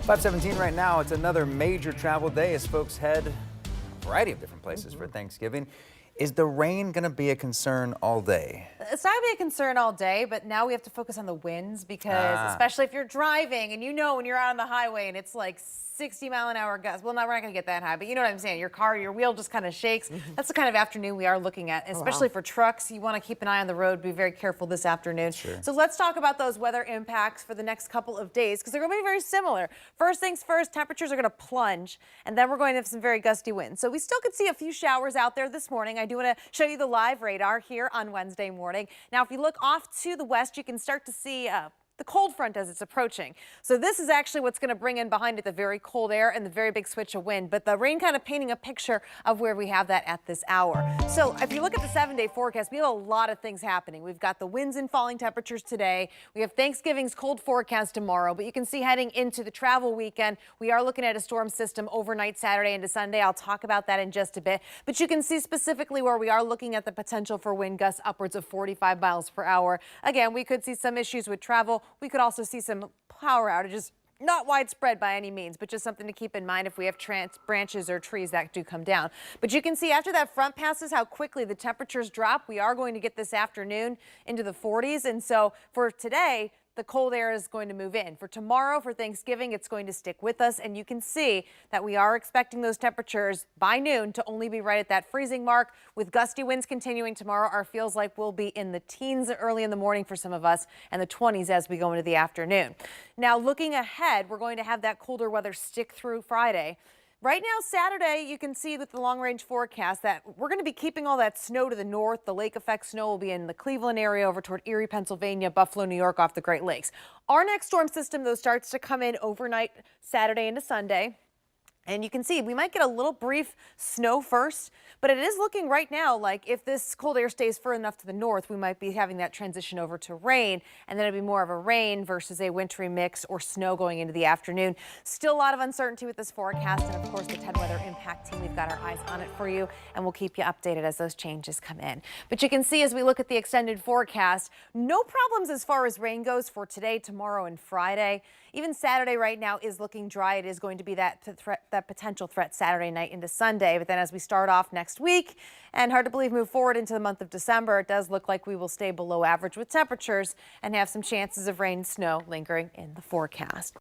5:17 right now. It's another major travel day as folks head a variety of different places for Thanksgiving. Is the rain going to be a concern all day? It's not going to be a concern all day, but now we have to focus on the winds because especially if you're driving and when you're out on the highway and it's like 60-mile-an-hour gusts. Well, no, we're not going to get that high, but you know what I'm saying. Your wheel just kind of shakes. That's the kind of afternoon we are looking at, especially for trucks. You want to keep an eye on the road, be very careful this afternoon. Sure. So let's talk about those weather impacts for the next couple of days because they're going to be very similar. First things first, temperatures are going to plunge, and then we're going to have some very gusty winds. So we still could see a few showers out there this morning. I do want to show you the live radar here on Wednesday morning. Now, if you look off to the west, you can start to see the cold front as it's approaching. So this is actually what's going to bring in behind it the very cold air and the very big switch of wind. But the rain kind of painting a picture of where we have that at this hour. So if you look at the 7-day forecast, we have a lot of things happening. We've got the winds and falling temperatures today. We have Thanksgiving's cold forecast tomorrow. But you can see heading into the travel weekend, we are looking at a storm system overnight Saturday into Sunday. I'll talk about that in just a bit. But you can see specifically where we are looking at the potential for wind gusts upwards of 45 miles per hour. Again, we could see some issues with travel. We could also see some power outages, not widespread by any means, but just something to keep in mind if we have branches or trees that do come down. But you can see after that front passes how quickly the temperatures drop. We are going to get this afternoon into the 40s. And so for today, the cold air is going to move in. For tomorrow, for Thanksgiving, it's going to stick with us. And you can see that we are expecting those temperatures by noon to only be right at that freezing mark. With gusty winds continuing tomorrow, our feels like we'll be in the teens early in the morning for some of us and the 20s as we go into the afternoon. Now, looking ahead, we're going to have that colder weather stick through Friday. Right now, Saturday, you can see with the long-range forecast that we're going to be keeping all that snow to the north. The lake effect snow will be in the Cleveland area over toward Erie, Pennsylvania, Buffalo, New York, off the Great Lakes. Our next storm system, though, starts to come in overnight Saturday into Sunday. And you can see we might get a little brief snow first, but it is looking right now like if this cold air stays far enough to the north, we might be having that transition over to rain, and then it'd be more of a rain versus a wintry mix or snow going into the afternoon. Still a lot of uncertainty with this forecast, and of course the 10 weather impact team, we've got our eyes on it for you, and we'll keep you updated as those changes come in. But you can see as we look at the extended forecast, no problems as far as rain goes for today, tomorrow, and Friday. Even Saturday right now is looking dry. It is going to be that potential threat Saturday night into Sunday. But then as we start off next week and hard to believe move forward into the month of December, it does look like we will stay below average with temperatures and have some chances of rain and snow lingering in the forecast.